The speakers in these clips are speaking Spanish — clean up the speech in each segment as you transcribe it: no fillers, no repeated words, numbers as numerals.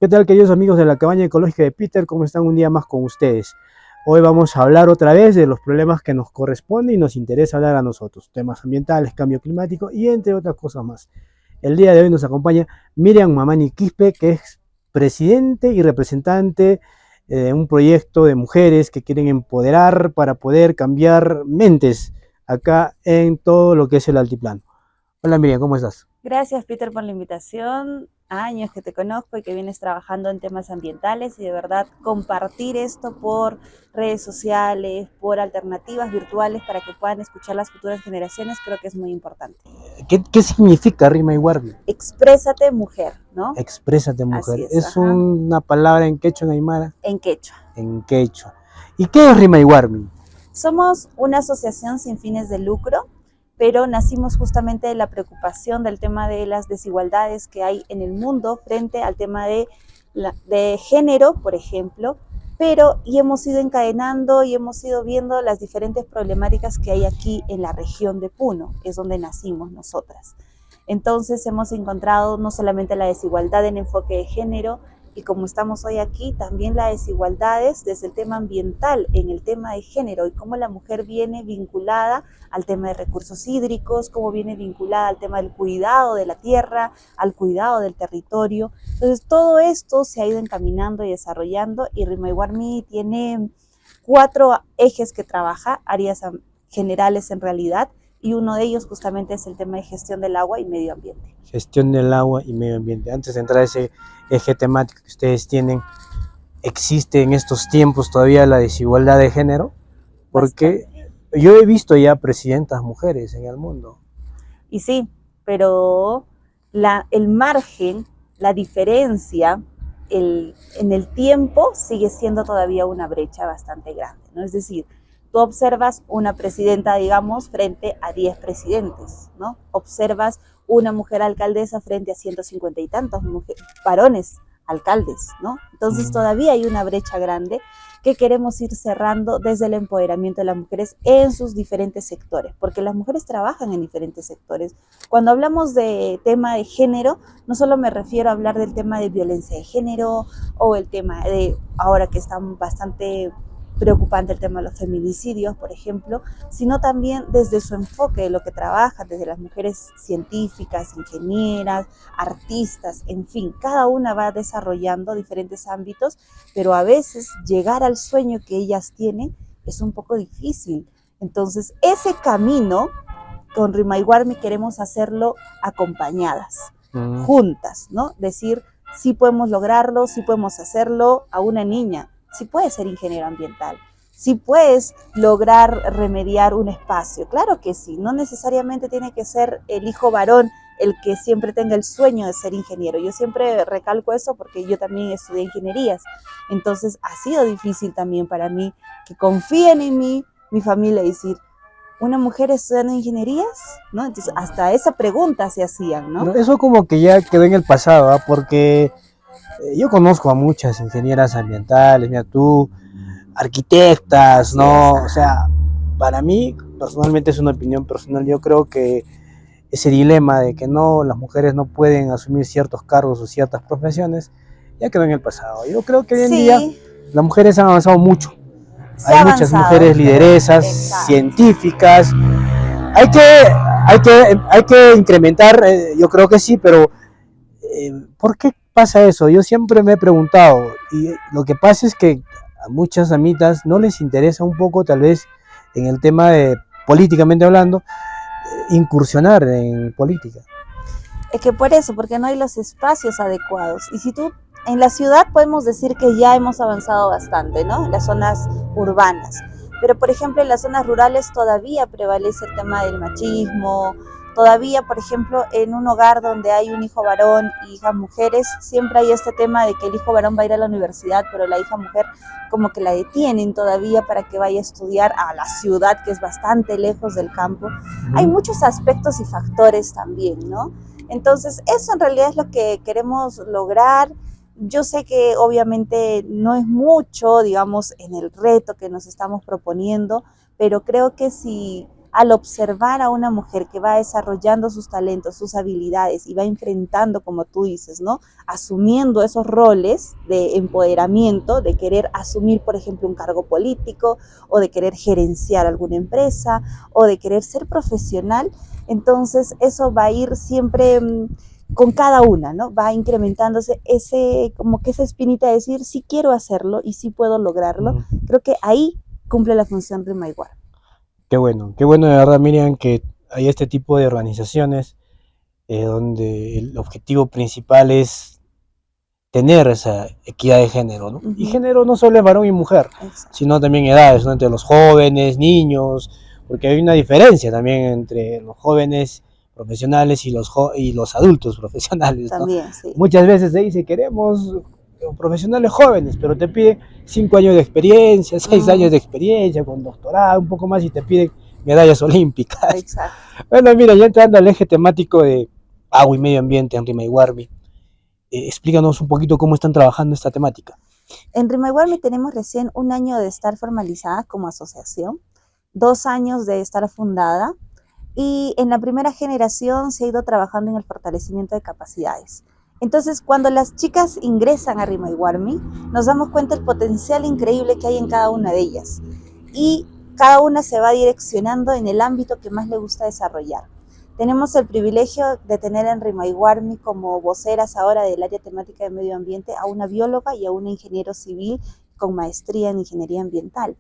¿Qué tal, queridos amigos de la cabaña ecológica de Peter? ¿Cómo están un día más con ustedes? Hoy vamos a hablar otra vez de los problemas que nos corresponde y nos interesa hablar a nosotros, temas ambientales, cambio climático y entre otras cosas más. El día de hoy nos acompaña Miriam Mamani Quispe, que es presidente y representante de un proyecto de mujeres que quieren empoderar para poder cambiar mentes acá en todo lo que es el altiplano. Hola Miriam, ¿cómo estás? Gracias, Peter, por la invitación. Años que te conozco y que vienes trabajando en temas ambientales y de verdad compartir esto por redes sociales, por alternativas virtuales para que puedan escuchar las futuras generaciones, creo que es muy importante. ¿Qué significa Rima y Warbi? Exprésate mujer, ¿no? Exprésate, Así mujer. es, Es ajá. una palabra en quechua, en aymara, En quechua. en quechua. ¿Y qué es Rima y Warmi? Somos una asociación sin fines de lucro, pero nacimos justamente de la preocupación del tema de las desigualdades que hay en el mundo frente al tema de género, por ejemplo, y hemos ido encadenando y hemos ido viendo las diferentes problemáticas que hay aquí en la región de Puno, es donde nacimos nosotras. Entonces hemos encontrado no solamente la desigualdad en enfoque de género, y como estamos hoy aquí, también las desigualdades desde el tema ambiental, en el tema de género, y cómo la mujer viene vinculada al tema de recursos hídricos, cómo viene vinculada al tema del cuidado de la tierra, al cuidado del territorio. Entonces todo esto se ha ido encaminando y desarrollando, y Rima y Warmi tiene 4 ejes que trabaja, áreas generales en realidad, y uno de ellos justamente es el tema de gestión del agua y medio ambiente. Gestión del agua y medio ambiente. Antes de entrar a ese eje temático que ustedes tienen, ¿existe en estos tiempos todavía la desigualdad de género? Porque Bastante. yo he visto ya presidentas mujeres en el mundo. Y sí, pero el margen, la diferencia en el tiempo sigue siendo todavía una brecha bastante grande, ¿no? Es decir, tú observas una presidenta, digamos, frente a 10 presidentes, ¿no? Observas una mujer alcaldesa frente a 150 y tantos varones alcaldes, ¿no? Entonces todavía hay una brecha grande que queremos ir cerrando desde el empoderamiento de las mujeres en sus diferentes sectores, porque las mujeres trabajan en diferentes sectores. Cuando hablamos de tema de género, no solo me refiero a hablar del tema de violencia de género o el tema de, ahora que está bastante preocupante el tema de los feminicidios, por ejemplo, sino también desde su enfoque de lo que trabaja, desde las mujeres científicas, ingenieras, artistas, en fin, cada una va desarrollando diferentes ámbitos, pero a veces llegar al sueño que ellas tienen es un poco difícil. Entonces, ese camino con Rima y Warmi queremos hacerlo acompañadas, juntas, ¿no? Decir, sí podemos lograrlo, sí podemos hacerlo. A una niña, sí puedes ser ingeniero ambiental, sí puedes lograr remediar un espacio, claro que sí, no necesariamente tiene que ser el hijo varón el que siempre tenga el sueño de ser ingeniero. Yo siempre recalco eso porque yo también estudié ingenierías, entonces ha sido difícil también para mí que confíen en mí, mi familia, decir, una mujer estudiando ingenierías, ¿no? Entonces, hasta esa pregunta se hacían, ¿no? Pero eso como que ya quedó en el pasado, ¿eh? Porque yo conozco a muchas ingenieras ambientales, mira tú, arquitectas, Así es, ¿no? O ajá. sea, para mí, personalmente es una opinión personal, yo creo que ese dilema de que no, las mujeres no pueden asumir ciertos cargos o ciertas profesiones, ya quedó en el pasado. Yo creo que hoy en día Sí, las mujeres han avanzado mucho. se Hay ha muchas avanzado, mujeres pero lideresas, exacto. científicas. Hay que, hay que incrementar, yo creo que sí, pero ¿por qué pasa eso? Yo siempre me he preguntado, y lo que pasa es que a muchas amitas no les interesa un poco, tal vez, en el tema de, políticamente hablando, incursionar en política. Es que por eso, porque no hay los espacios adecuados. Y si tú, en la ciudad podemos decir que ya hemos avanzado bastante, ¿no? En las zonas urbanas. Pero, por ejemplo, en las zonas rurales todavía prevalece el tema del machismo. Todavía, por ejemplo, en un hogar donde hay un hijo varón y hijas mujeres, siempre hay este tema de que el hijo varón va a ir a la universidad, pero la hija mujer como que la detienen todavía para que vaya a estudiar a la ciudad, que es bastante lejos del campo. Hay muchos aspectos y factores también, ¿no? Entonces, eso en realidad es lo que queremos lograr. Yo sé que obviamente no es mucho, digamos, en el reto que nos estamos proponiendo, pero creo que si al observar a una mujer que va desarrollando sus talentos, sus habilidades y va enfrentando, como tú dices, ¿no? Asumiendo esos roles de empoderamiento, de querer asumir, por ejemplo, un cargo político o de querer gerenciar alguna empresa o de querer ser profesional, entonces eso va a ir siempre con cada una, ¿no? Va incrementándose como que esa espinita de decir, sí quiero hacerlo y sí puedo lograrlo. Creo que ahí cumple la función Rima Igual. Qué bueno de verdad, Miriam, que hay este tipo de organizaciones donde el objetivo principal es tener esa equidad de género, ¿no? Y género no solo es varón y mujer, sino también edades, ¿no? Entre los jóvenes, niños, porque hay una diferencia también entre los jóvenes profesionales y los adultos profesionales, ¿no? También, sí. Muchas veces se dice, queremos profesionales jóvenes, pero te piden 5 años de experiencia, 6 años de experiencia, con doctorado, un poco más, y te piden medallas olímpicas. Exacto. Bueno, mira, ya entrando al eje temático de agua y medio ambiente en Rima Iguarmi, explícanos un poquito cómo están trabajando esta temática. En Rima Iguarmi tenemos recién 1 año de estar formalizada como asociación, 2 años de estar fundada, y en la primera generación se ha ido trabajando en el fortalecimiento de capacidades. Entonces, cuando las chicas ingresan a Rima Iguarmi, nos damos cuenta del potencial increíble que hay en cada una de ellas. Y cada una se va direccionando en el ámbito que más le gusta desarrollar. Tenemos el privilegio de tener en Rima Iguarmi como voceras ahora del área temática de medio ambiente a una bióloga y a un ingeniero civil con maestría en ingeniería ambiental.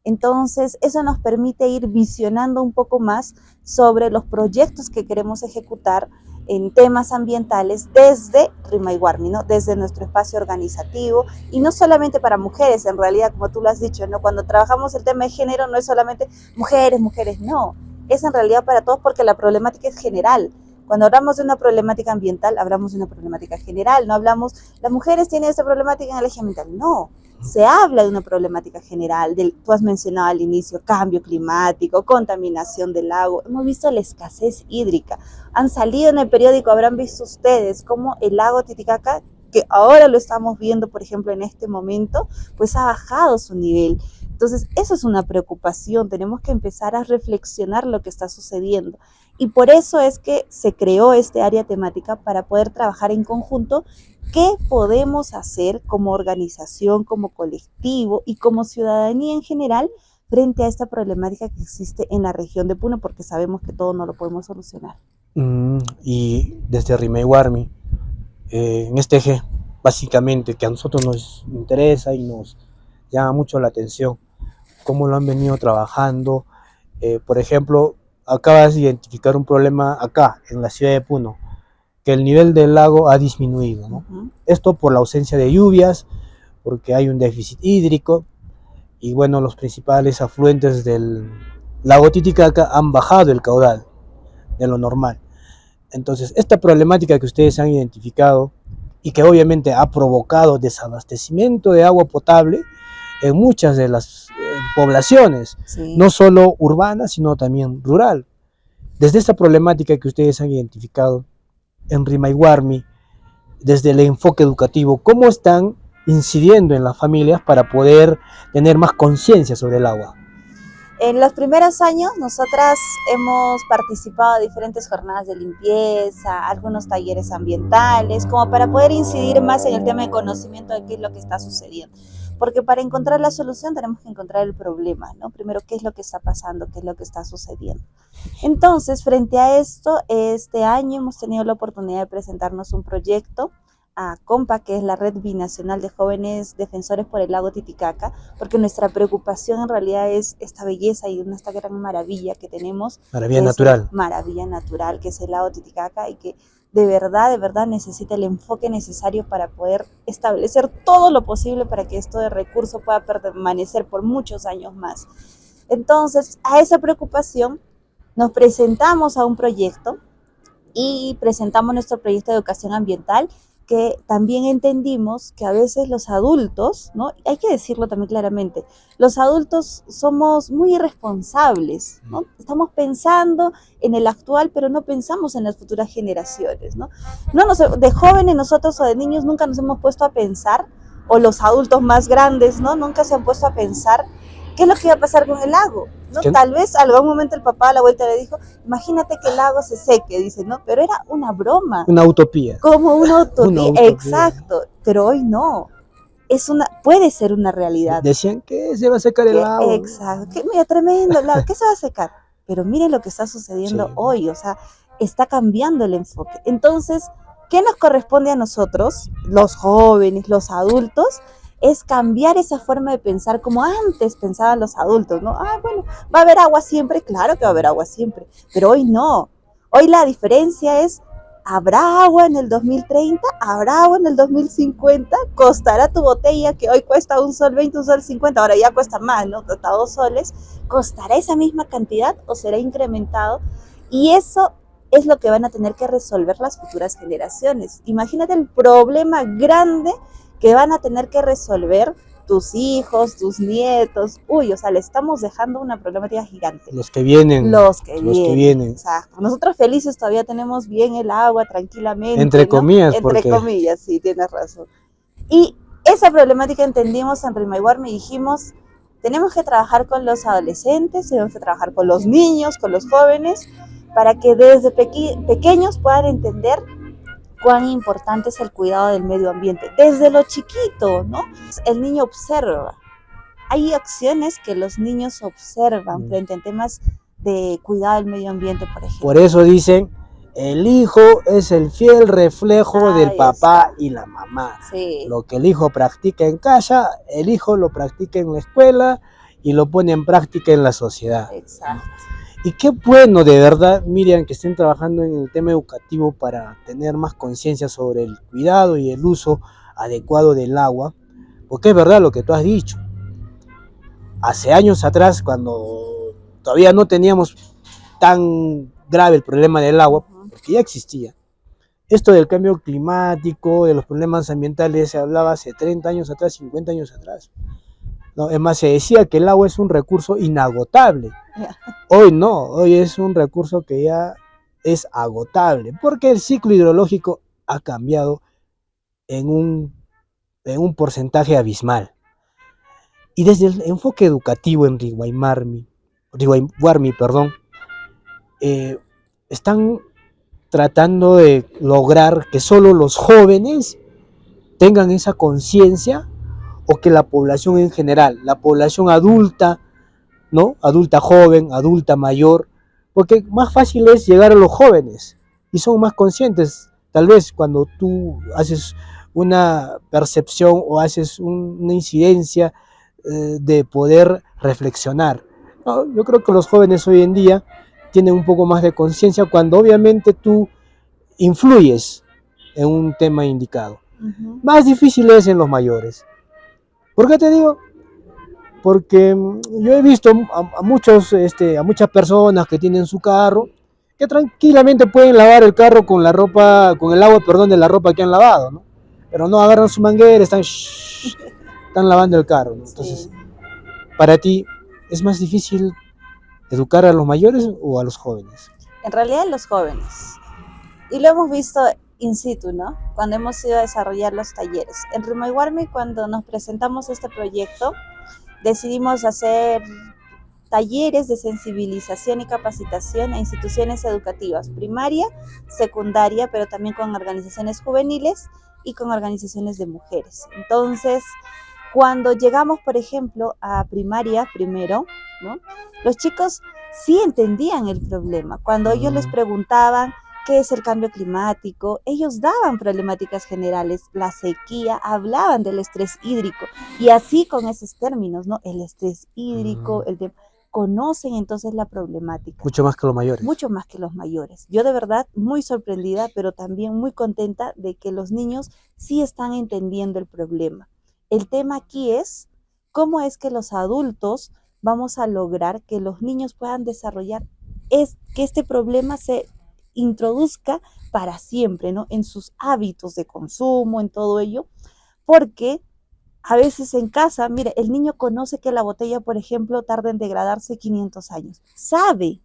Entonces, eso nos permite ir visionando un poco más sobre los proyectos que queremos ejecutar en temas ambientales desde Rima Iguarmi, ¿no? Desde nuestro espacio organizativo, y no solamente para mujeres, en realidad, como tú lo has dicho, ¿no? Cuando trabajamos el tema de género no es solamente mujeres, no, es en realidad para todos porque la problemática es general. Cuando hablamos de una problemática ambiental, hablamos de una problemática general, no hablamos, las mujeres tienen esta problemática en el eje ambiental, no. Se habla de una problemática general, tú has mencionado al inicio, cambio climático, contaminación del agua, hemos visto la escasez hídrica, han salido en el periódico, habrán visto ustedes cómo el lago Titicaca, que ahora lo estamos viendo, por ejemplo, en este momento, pues ha bajado su nivel. Entonces, eso es una preocupación, tenemos que empezar a reflexionar lo que está sucediendo. Y por eso es que se creó este área temática para poder trabajar en conjunto. ¿Qué podemos hacer como organización, como colectivo y como ciudadanía en general frente a esta problemática que existe en la región de Puno? Porque sabemos que todo no lo podemos solucionar. Y desde Rima Iguarmi, en este eje, básicamente, que a nosotros nos interesa y nos llama mucho la atención, cómo lo han venido trabajando. Por ejemplo, acabas de identificar un problema acá, en la ciudad de Puno, que el nivel del lago ha disminuido, ¿no? Esto por la ausencia de lluvias, porque hay un déficit hídrico, y bueno, los principales afluentes del lago Titicaca han bajado el caudal de lo normal. Entonces, esta problemática que ustedes han identificado y que obviamente ha provocado desabastecimiento de agua potable en muchas de las poblaciones, sí, no solo urbanas, sino también rural. Desde esta problemática que ustedes han identificado en Rima Iguarmi, desde el enfoque educativo, ¿cómo están incidiendo en las familias para poder tener más conciencia sobre el agua? En los primeros años nosotras hemos participado en diferentes jornadas de limpieza, algunos talleres ambientales, como para poder incidir más en el tema de conocimiento de qué es lo que está sucediendo. Porque para encontrar la solución tenemos que encontrar el problema, ¿no? Primero, qué es lo que está pasando, qué es lo que está sucediendo. Entonces, frente a esto, este año hemos tenido la oportunidad de presentarnos un proyecto a COMPA, que es la Red Binacional de Jóvenes Defensores por el Lago Titicaca, porque nuestra preocupación en realidad es esta belleza y esta gran maravilla que tenemos. Maravilla natural. Maravilla natural, que es el lago Titicaca, y que de verdad necesita el enfoque necesario para poder establecer todo lo posible para que esto de recurso pueda permanecer por muchos años más. Entonces, a esa preocupación nos presentamos a un proyecto y presentamos nuestro proyecto de educación ambiental, que también entendimos que a veces los adultos, ¿no? Hay que decirlo también claramente, los adultos somos muy irresponsables, ¿no? Estamos pensando en el actual, pero no pensamos en las futuras generaciones, ¿no? De jóvenes nosotros o de niños nunca nos hemos puesto a pensar, o los adultos más grandes, ¿no? Nunca se han puesto a pensar ¿qué es lo que iba a pasar con el lago? ¿No? ¿Qué? Tal vez algún momento el papá a la vuelta le dijo, imagínate que el lago se seque, dice, ¿no? Pero era una broma. Una utopía. Como una utopía. Una utopía. Exacto, pero hoy no. Puede ser una realidad. Decían que se va a secar el lago. Exacto, que mira, tremendo el lago, ¿qué se va a secar? Pero miren lo que está sucediendo hoy, o sea, está cambiando el enfoque. Entonces, ¿qué nos corresponde a nosotros, los jóvenes, los adultos? Es cambiar esa forma de pensar como antes pensaban los adultos, ¿no? Ah, bueno, ¿va a haber agua siempre? Claro que va a haber agua siempre, pero hoy no. Hoy la diferencia es, ¿habrá agua en el 2030? ¿Habrá agua en el 2050? ¿Costará tu botella que hoy cuesta $1.20, $1.50? Ahora ya cuesta más, ¿no? Cuesta $2. ¿Costará esa misma cantidad o será incrementado? Y eso es lo que van a tener que resolver las futuras generaciones. Imagínate el problema grande que van a tener que resolver tus hijos, tus nietos. Uy, o sea, le estamos dejando una problemática gigante. Los que vienen. Los que vienen. Exacto. Nosotros felices todavía tenemos bien el agua tranquilamente. Entre comillas. Entre comillas, sí, tienes razón. Y esa problemática entendimos en Rimaiguarmi y dijimos, tenemos que trabajar con los adolescentes, tenemos que trabajar con los niños, con los jóvenes, para que desde pequeños puedan entender cuán importante es el cuidado del medio ambiente. Desde lo chiquito, ¿no? El niño observa. Hay acciones que los niños observan frente a temas de cuidado del medio ambiente, por ejemplo. Por eso dicen, el hijo es el fiel reflejo del papá y la mamá. Sí. Lo que el hijo practica en casa, el hijo lo practica en la escuela y lo pone en práctica en la sociedad. Exacto. Y qué bueno, de verdad, Miriam, que estén trabajando en el tema educativo para tener más conciencia sobre el cuidado y el uso adecuado del agua, porque es verdad lo que tú has dicho. Hace años atrás, cuando todavía no teníamos tan grave el problema del agua, porque ya existía, esto del cambio climático, de los problemas ambientales, se hablaba hace 30 años atrás, 50 años atrás. No, es más, se decía que el agua es un recurso inagotable. Hoy no, hoy es un recurso que ya es agotable, porque el ciclo hidrológico ha cambiado en un porcentaje abismal. Y desde el enfoque educativo en Rimaiguarmi, están tratando de lograr que solo los jóvenes tengan esa conciencia, o que la población en general, la población adulta, ¿no? Adulta joven, adulta mayor, porque más fácil es llegar a los jóvenes y son más conscientes. Tal vez cuando tú haces una percepción o haces una incidencia de poder reflexionar. No, yo creo que los jóvenes hoy en día tienen un poco más de conciencia cuando obviamente tú influyes en un tema indicado. Más difícil es en los mayores. ¿Por qué te digo? Porque yo he visto a muchas personas que tienen su carro, que tranquilamente pueden lavar el carro con el agua, de la ropa que han lavado, ¿no? Pero no agarran su manguera, están lavando el carro, ¿no? Entonces, para ti, ¿es más difícil educar a los mayores o a los jóvenes? En realidad, los jóvenes. Y lo hemos visto in situ, ¿no? Cuando hemos ido a desarrollar los talleres. En Rimaiguarmi, cuando nos presentamos este proyecto, decidimos hacer talleres de sensibilización y capacitación a instituciones educativas, primaria, secundaria, pero también con organizaciones juveniles y con organizaciones de mujeres. Entonces, cuando llegamos, por ejemplo, a primaria primero, ¿no? Los chicos sí entendían el problema. Cuando ellos les preguntaban qué es el cambio climático, ellos daban problemáticas generales, la sequía, hablaban del estrés hídrico, y así con esos términos, ¿no? El estrés hídrico, conocen entonces la problemática. Mucho más que los mayores. Mucho más que los mayores. Yo de verdad muy sorprendida, pero también muy contenta de que los niños sí están entendiendo el problema. El tema aquí es cómo es que los adultos vamos a lograr que los niños puedan desarrollar que este problema se introduzca para siempre, ¿no? En sus hábitos de consumo, en todo ello, porque a veces en casa, mire, el niño conoce que la botella, por ejemplo, tarda en degradarse 500 años, sabe,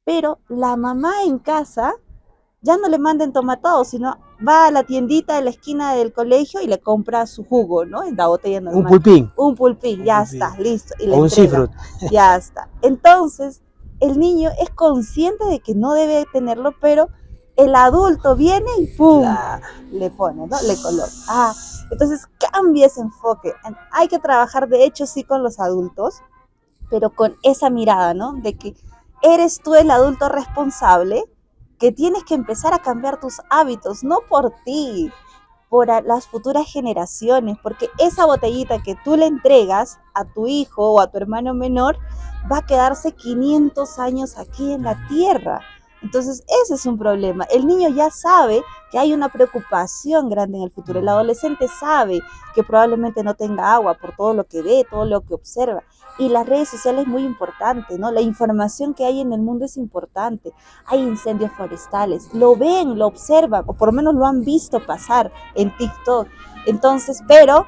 pero la mamá en casa ya no le manden tomatados, sino va a la tiendita de la esquina del colegio y le compra su jugo, ¿no? En la botella normal. Un pulpín. Un pulpín, Un ya pulpín. está, listo. Y le O un entrega, cifrut. ya está. Entonces, el niño es consciente de que no debe tenerlo, pero el adulto viene y ¡pum! Le pone, ¿no? Le coloca. Entonces cambia ese enfoque. Hay que trabajar, de hecho, sí, con los adultos, pero con esa mirada, ¿no? De que eres tú el adulto responsable, que tienes que empezar a cambiar tus hábitos, no por ti, por las futuras generaciones, porque esa botellita que tú le entregas a tu hijo o a tu hermano menor va a quedarse 500 años aquí en la tierra. Entonces, ese es un problema. El niño ya sabe que hay una preocupación grande en el futuro. El adolescente sabe que probablemente no tenga agua por todo lo que ve, todo lo que observa. Y las redes sociales es muy importante, ¿no? La información que hay en el mundo es importante. Hay incendios forestales, lo ven, lo observan, o por lo menos lo han visto pasar en TikTok. Entonces, pero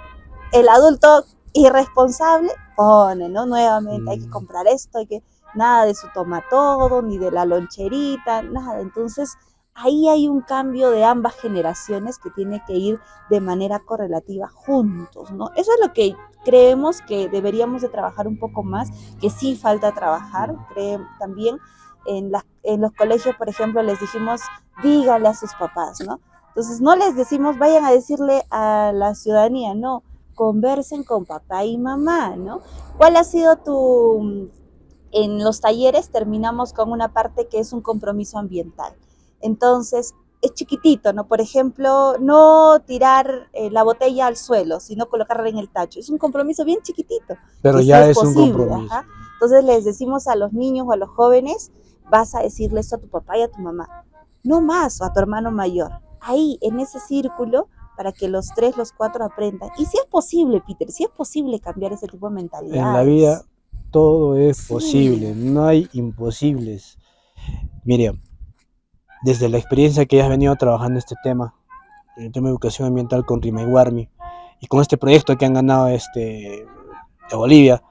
el adulto irresponsable pone, ¿no? Nuevamente hay que comprar esto, hay que nada de su toma todo, ni de la loncherita, nada. Entonces, ahí hay un cambio de ambas generaciones que tiene que ir de manera correlativa juntos, ¿no? Eso es lo que creemos que deberíamos de trabajar un poco más, que sí falta trabajar. También en los colegios, por ejemplo, les dijimos, díganle a sus papás, ¿no? Entonces, no les decimos, vayan a decirle a la ciudadanía, no, conversen con papá y mamá, ¿no? ¿Cuál ha sido en los talleres terminamos con una parte que es un compromiso ambiental? Entonces, es chiquitito, ¿no? Por ejemplo, no tirar la botella al suelo, sino colocarla en el tacho. Es un compromiso bien chiquitito. Pero que ya sí es un posible, compromiso. ajá. Entonces les decimos a los niños o a los jóvenes, vas a decirle esto a tu papá y a tu mamá. No más, o a tu hermano mayor. Ahí, en ese círculo, para que los 3, los 4 aprendan. Y si es posible, Peter, si es posible cambiar ese tipo de mentalidades. En la vida todo es posible, no hay imposibles. Miriam, desde la experiencia que has venido trabajando este tema, el tema de educación ambiental con Rima y Warmi, y con este proyecto que han ganado de Bolivia,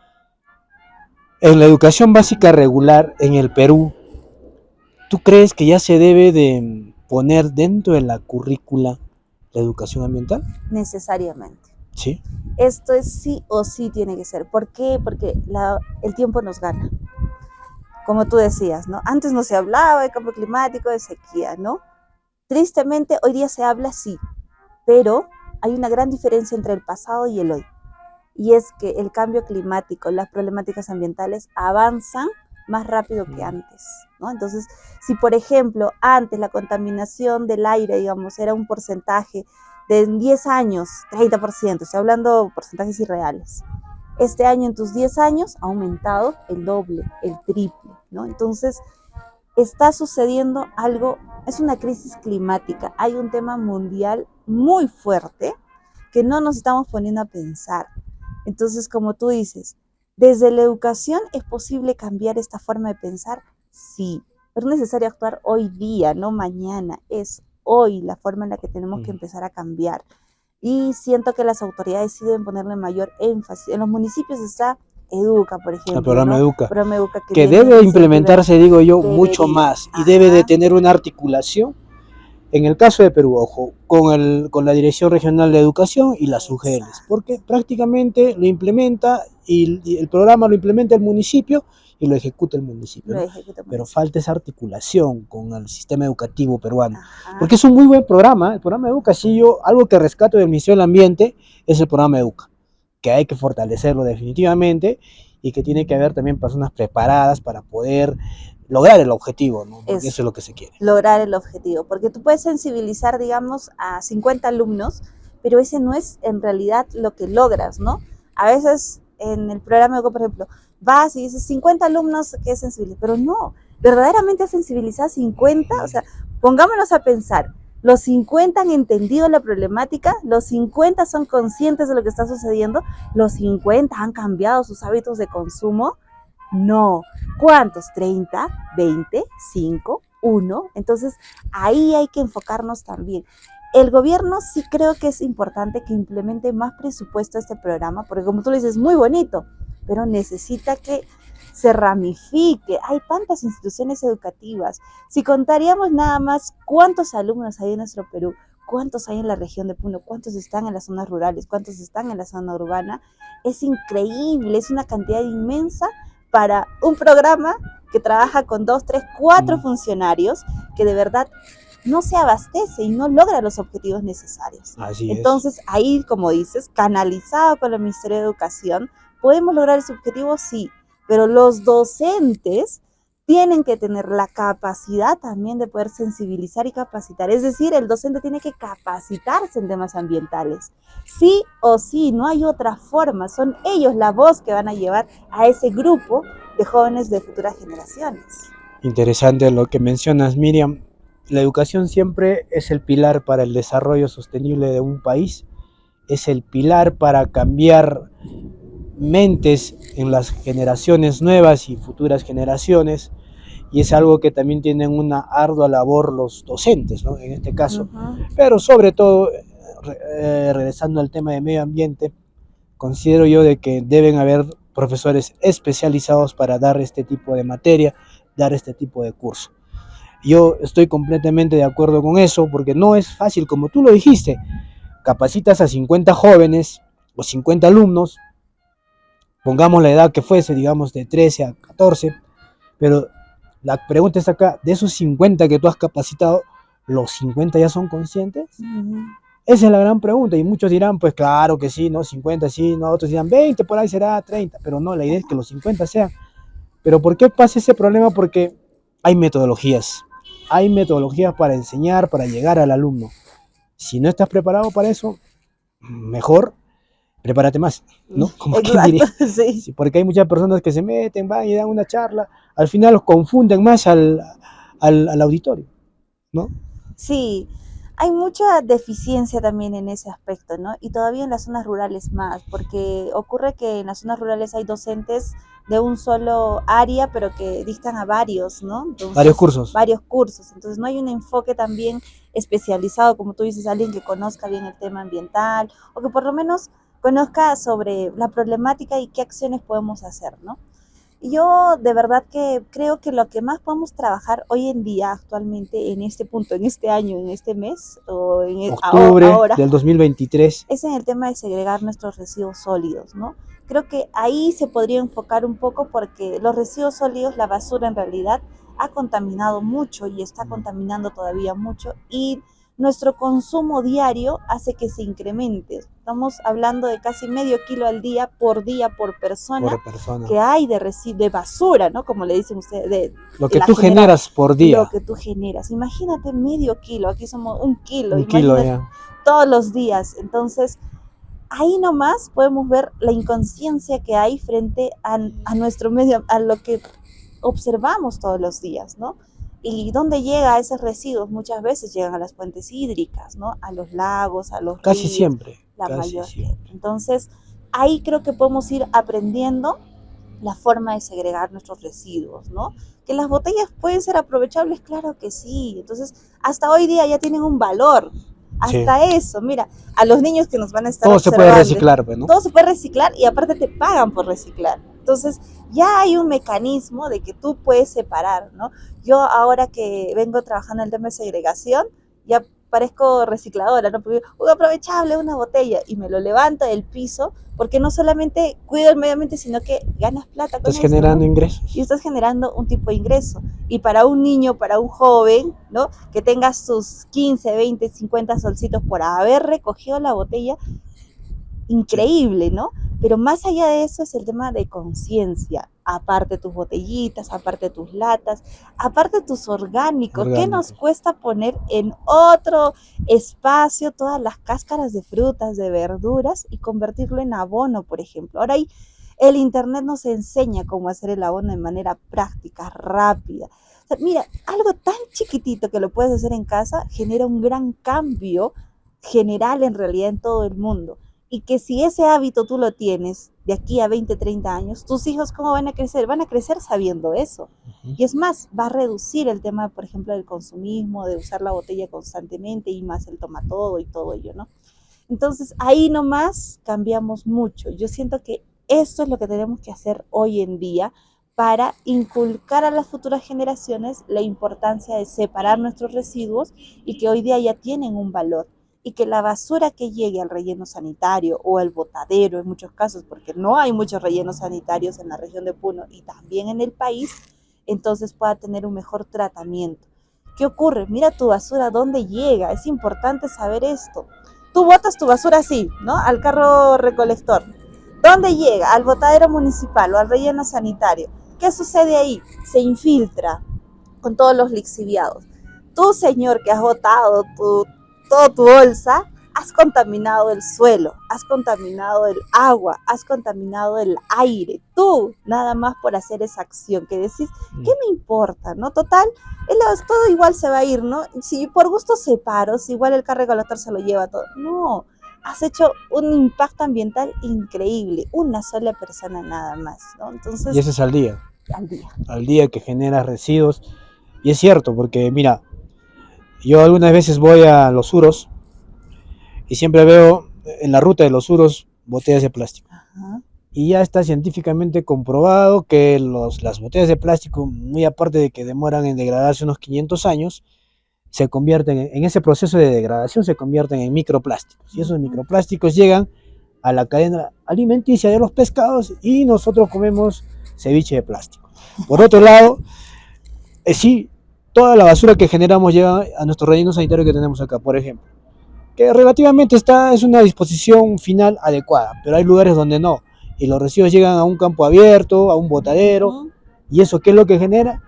en la educación básica regular en el Perú, ¿tú crees que ya se debe de poner dentro de la currícula la educación ambiental? Necesariamente. Sí. Esto es sí o sí tiene que ser. ¿Por qué? Porque el tiempo nos gana. Como tú decías, ¿no? Antes no se hablaba de cambio climático, de sequía, ¿no? Tristemente, hoy día se habla sí, pero hay una gran diferencia entre el pasado y el hoy. Y es que el cambio climático, las problemáticas ambientales avanzan más rápido que antes, ¿no? Entonces, si por ejemplo antes la contaminación del aire, digamos, era un porcentaje de 10 años, 30%, estoy hablando de porcentajes irreales. Este año, en tus 10 años, ha aumentado el doble, el triple, ¿no? Entonces, está sucediendo algo, es una crisis climática, hay un tema mundial muy fuerte que no nos estamos poniendo a pensar. Entonces, como tú dices, desde la educación es posible cambiar esta forma de pensar, sí, pero es necesario actuar hoy día, no mañana, es hoy la forma en la que tenemos que empezar a cambiar. Y siento que las autoridades sí deben ponerle mayor énfasis. En los municipios está Educa, por ejemplo. El programa, ¿no? Educa. Programa Educa que debe implementarse, digo yo, mucho más. Y debe de tener una articulación. En el caso de Perú, ojo, con la Dirección Regional de Educación y las UGELs, porque prácticamente lo implementa y el programa lo implementa el municipio y lo ejecuta el municipio, ¿no? Pero falta esa articulación con el sistema educativo peruano, porque es un muy buen programa, el programa Educa. Sí, yo algo que rescato del Ministerio del Ambiente es el programa Educa, que hay que fortalecerlo definitivamente y que tiene que haber también personas preparadas para poder lograr el objetivo, ¿no? Porque eso es lo que se quiere. Lograr el objetivo, porque tú puedes sensibilizar, digamos, a 50 alumnos, pero ese no es en realidad lo que logras, ¿no? A veces en el programa, por ejemplo, vas y dices 50 alumnos que sensibilizan, pero no, verdaderamente sensibilizar 50, o sea, pongámonos a pensar, los 50 han entendido la problemática, los 50 son conscientes de lo que está sucediendo, los 50 han cambiado sus hábitos de consumo. No. ¿Cuántos? 30, 20, 5, 1. Entonces, ahí hay que enfocarnos también. El gobierno sí creo que es importante que implemente más presupuesto a este programa, porque como tú le dices, es muy bonito, pero necesita que se ramifique. Hay tantas instituciones educativas. Si contaríamos nada más cuántos alumnos hay en nuestro Perú, cuántos hay en la región de Puno, cuántos están en las zonas rurales, cuántos están en la zona urbana, es increíble, es una cantidad inmensa para un programa que trabaja con 2, 3, 4 funcionarios que de verdad no se abastece y no logra los objetivos necesarios. Así es. Entonces, ahí, como dices, canalizado por el Ministerio de Educación, ¿podemos lograr ese objetivo? Sí, pero los docentes tienen que tener la capacidad también de poder sensibilizar y capacitar. Es decir, el docente tiene que capacitarse en temas ambientales. Sí o sí, no hay otra forma. Son ellos la voz que van a llevar a ese grupo de jóvenes de futuras generaciones. Interesante lo que mencionas, Miriam. La educación siempre es el pilar para el desarrollo sostenible de un país, es el pilar para cambiar mentes en las generaciones nuevas y futuras generaciones, y es algo que también tienen una ardua labor los docentes, ¿no? En este caso. Pero sobre todo, regresando al tema de medio ambiente, considero yo de que deben haber profesores especializados para dar este tipo de materia, dar este tipo de curso. Yo estoy completamente de acuerdo con eso, porque no es fácil, como tú lo dijiste, capacitas a 50 jóvenes o 50 alumnos, pongamos la edad que fuese, digamos de 13 a 14, pero la pregunta es acá, de esos 50 que tú has capacitado, ¿los 50 ya son conscientes? Esa es la gran pregunta, y muchos dirán, pues claro que sí, ¿no? 50 sí, no, otros dirán 20, por ahí será 30, pero no, la idea es que los 50 sean. Pero ¿por qué pasa ese problema? Porque hay metodologías para enseñar, para llegar al alumno. Si no estás preparado para eso, mejor prepárate más, ¿no? Como quien diría. Sí. Sí, porque hay muchas personas que se meten, van y dan una charla, al final los confunden más al auditorio, ¿no? Sí, hay mucha deficiencia también en ese aspecto, ¿no? Y todavía en las zonas rurales más, porque ocurre que en las zonas rurales hay docentes de un solo área, pero que dictan a varios, ¿no? Entonces, Varios cursos. Varios cursos. Entonces no hay un enfoque también especializado, como tú dices, alguien que conozca bien el tema ambiental o que por lo menos conozca sobre la problemática y qué acciones podemos hacer, ¿no? Yo de verdad que creo que lo que más podemos trabajar hoy en día, actualmente, en este punto, en este año, en este mes, o en octubre ahora, del 2023, es en el tema de segregar nuestros residuos sólidos, ¿no? Creo que ahí se podría enfocar un poco porque los residuos sólidos, la basura en realidad, ha contaminado mucho y está contaminando todavía mucho y nuestro consumo diario hace que se incremente. Estamos hablando de casi medio kilo al día por persona que hay de basura, ¿no? Como le dicen ustedes. Lo que tú generas por día. Lo que tú generas. Imagínate medio kilo, aquí somos un kilo. Un kilo ya. Todos los días. Entonces, ahí nomás podemos ver la inconsciencia que hay frente a nuestro medio, a lo que observamos todos los días, ¿no? ¿Y dónde llega esos residuos? Muchas veces llegan a las fuentes hídricas, ¿no? A los lagos, a los casi ríos. Siempre. La casi mayor. siempre. Entonces, ahí creo que podemos ir aprendiendo la forma de segregar nuestros residuos, ¿no? Que las botellas pueden ser aprovechables, claro que sí. Entonces, hasta hoy día ya tienen un valor. Hasta eso, mira, a los niños que nos van a estar todo se puede reciclar, pues, ¿no? Todo se puede reciclar y aparte te pagan por reciclar. Entonces, ya hay un mecanismo de que tú puedes separar, ¿no? Yo ahora que vengo trabajando en el tema de segregación, ya parezco recicladora, ¿no? Porque aprovechable una botella y me lo levanto del piso, porque no solamente cuido el medio ambiente, sino que ganas plata con estás generando ingresos. Y estás generando un tipo de ingreso. Y para un niño, para un joven, ¿no? Que tenga sus 15, 20, 50 solcitos por haber recogido la botella, increíble, ¿no? Pero más allá de eso es el tema de conciencia, aparte tus botellitas, aparte tus latas, aparte tus orgánicos. ¿Qué nos cuesta poner en otro espacio todas las cáscaras de frutas, de verduras y convertirlo en abono, por ejemplo? Ahora el internet nos enseña cómo hacer el abono de manera práctica, rápida. O sea, mira, algo tan chiquitito que lo puedes hacer en casa genera un gran cambio general en realidad en todo el mundo. Y que si ese hábito tú lo tienes de aquí a 20, 30 años, tus hijos ¿cómo van a crecer? Van a crecer sabiendo eso. Y es más, va a reducir el tema, por ejemplo, del consumismo, de usar la botella constantemente y más el toma todo y todo ello, ¿no? Entonces, ahí nomás cambiamos mucho. Yo siento que esto es lo que tenemos que hacer hoy en día para inculcar a las futuras generaciones la importancia de separar nuestros residuos y que hoy día ya tienen un valor y que la basura que llegue al relleno sanitario o al botadero en muchos casos, porque no hay muchos rellenos sanitarios en la región de Puno y también en el país, entonces pueda tener un mejor tratamiento. ¿Qué ocurre? Mira tu basura dónde llega, es importante saber esto. Tú botas tu basura así, ¿no? Al carro recolector. ¿Dónde llega? Al botadero municipal o al relleno sanitario. ¿Qué sucede ahí? Se infiltra con todos los lixiviados. Tú, señor, que has botado toda tu bolsa, has contaminado el suelo, has contaminado el agua, has contaminado el aire. Tú, nada más por hacer esa acción que decís, ¿qué me importa? ¿No? Total, todo igual se va a ir, ¿no? Si por gusto separo, si igual el carro recolector se lo lleva todo. No, has hecho un impacto ambiental increíble, una sola persona nada más, ¿no? Entonces, Y eso es al día. Al día que genera residuos. Y es cierto, porque mira, yo algunas veces voy a los Uros y siempre veo en la ruta de los Uros botellas de plástico. Ajá. Y ya está científicamente comprobado que las botellas de plástico, muy aparte de que demoran en degradarse unos 500 años, se convierten en ese proceso de degradación, se convierten en microplásticos. Y esos microplásticos llegan a la cadena alimenticia de los pescados y nosotros comemos ceviche de plástico. Por otro lado, sí, toda la basura que generamos llega a nuestro relleno sanitario que tenemos acá, por ejemplo, que relativamente es una disposición final adecuada, pero hay lugares donde no, y los residuos llegan a un campo abierto, a un botadero, y eso, ¿qué es lo que genera?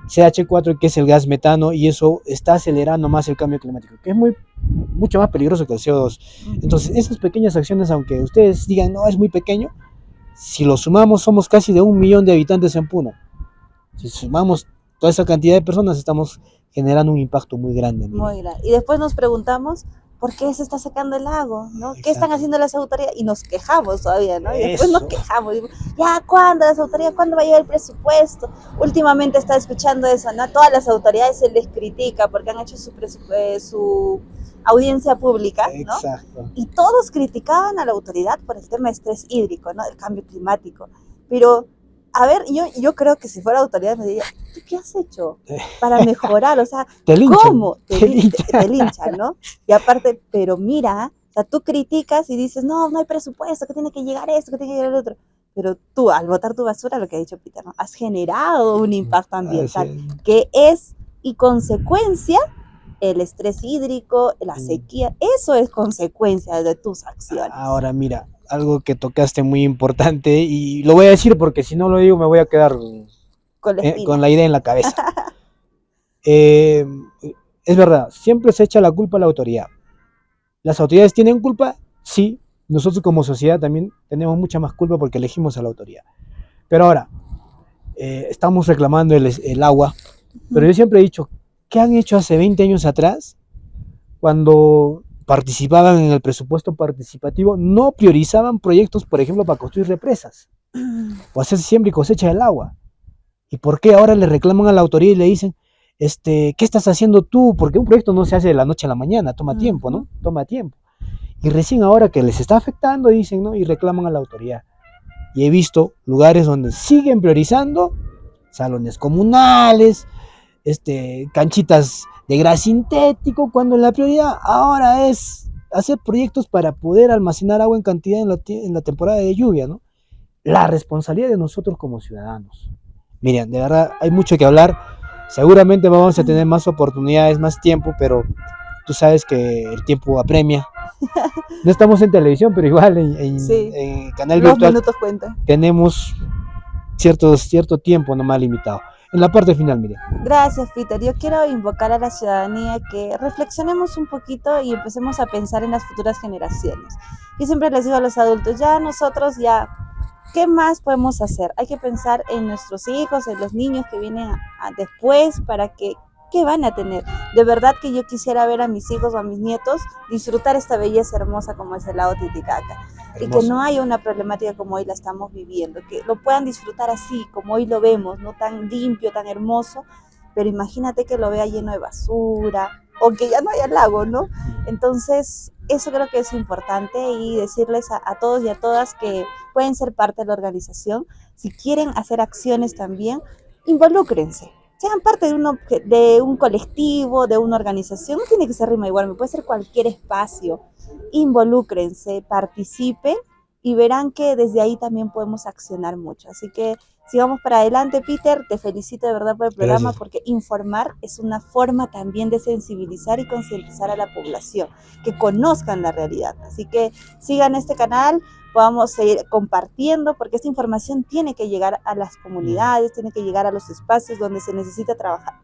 CH4, que es el gas metano, y eso está acelerando más el cambio climático, que es mucho más peligroso que el CO2. Entonces, esas pequeñas acciones, aunque ustedes digan, no, es muy pequeño, si lo sumamos, somos casi de 1 millón de habitantes en Puno. Si sumamos toda esa cantidad de personas, estamos generando un impacto muy grande. Muy grande. Y después nos preguntamos, ¿por qué se está secando el lago? ¿No? ¿Qué están haciendo las autoridades? Y nos quejamos todavía, ¿no? Y después nos quejamos. Digo, ya, ¿cuándo las autoridades? ¿Cuándo va a llegar el presupuesto? Últimamente está escuchando eso, ¿no? Todas las autoridades se les critica porque han hecho su audiencia pública, ¿no? Exacto. Y todos criticaban a la autoridad por el tema de estrés hídrico, ¿no? Del cambio climático. Pero, a ver, yo creo que si fuera autoridad me diría, ¿tú qué has hecho para mejorar? O sea, ¿cómo? Te linchan, ¿no? Y aparte, pero mira, o sea, tú criticas y dices, no hay presupuesto, que tiene que llegar esto, que tiene que llegar el otro. Pero tú, al botar tu basura, lo que ha dicho Peter, ¿no? Has generado un impacto ambiental que es y consecuencia el estrés hídrico, la sequía, eso es consecuencia de tus acciones. Ahora, mira, algo que tocaste muy importante, y lo voy a decir porque si no lo digo me voy a quedar con la idea en la cabeza. Es verdad, siempre se echa la culpa a la autoridad. ¿Las autoridades tienen culpa? Sí, nosotros como sociedad también tenemos mucha más culpa porque elegimos a la autoridad. Pero ahora, estamos reclamando el agua, pero yo siempre he dicho, ¿qué han hecho hace 20 años atrás? Cuando participaban en el presupuesto participativo, no priorizaban proyectos, por ejemplo, para construir represas o hacer siembra y cosecha del agua. ¿Y por qué ahora le reclaman a la autoridad y le dicen, ¿qué estás haciendo tú? Porque un proyecto no se hace de la noche a la mañana, toma tiempo, ¿no? Toma tiempo. Y recién ahora que les está afectando, dicen, ¿no? Y reclaman a la autoridad. Y he visto lugares donde siguen priorizando salones comunales, canchitas de gras sintético, cuando la prioridad ahora es hacer proyectos para poder almacenar agua en cantidad en la temporada de lluvia, ¿no? La responsabilidad de nosotros como ciudadanos. Miren, de verdad hay mucho que hablar, seguramente vamos a tener más oportunidades, más tiempo, pero tú sabes que el tiempo apremia. No estamos en televisión, pero igual en canal virtual tenemos cierto tiempo nomás limitado. En la parte final, Miriam. Gracias, Peter. Yo quiero invocar a la ciudadanía que reflexionemos un poquito y empecemos a pensar en las futuras generaciones. Yo siempre les digo a los adultos, ¿qué más podemos hacer? Hay que pensar en nuestros hijos, en los niños que vienen después, para que, ¿qué van a tener? De verdad que yo quisiera ver a mis hijos o a mis nietos disfrutar esta belleza hermosa como es el lago Titicaca. Hermoso. Y que no haya una problemática como hoy la estamos viviendo, que lo puedan disfrutar así, como hoy lo vemos, no tan limpio, tan hermoso, pero imagínate que lo vea lleno de basura, o que ya no haya lago, ¿no? Entonces, eso creo que es importante y decirles a todos y a todas que pueden ser parte de la organización. Si quieren hacer acciones también, involúcrense. Sean parte de un colectivo, de una organización, no tiene que ser Rima Igual, puede ser cualquier espacio. Involúcrense, participen y verán que desde ahí también podemos accionar mucho. Así que sigamos para adelante, Peter. Te felicito de verdad por el programa Gracias. porque informar es una forma también de sensibilizar y concientizar a la población, que conozcan la realidad. Así que sigan este canal, podamos seguir compartiendo porque esta información tiene que llegar a las comunidades, tiene que llegar a los espacios donde se necesita trabajar.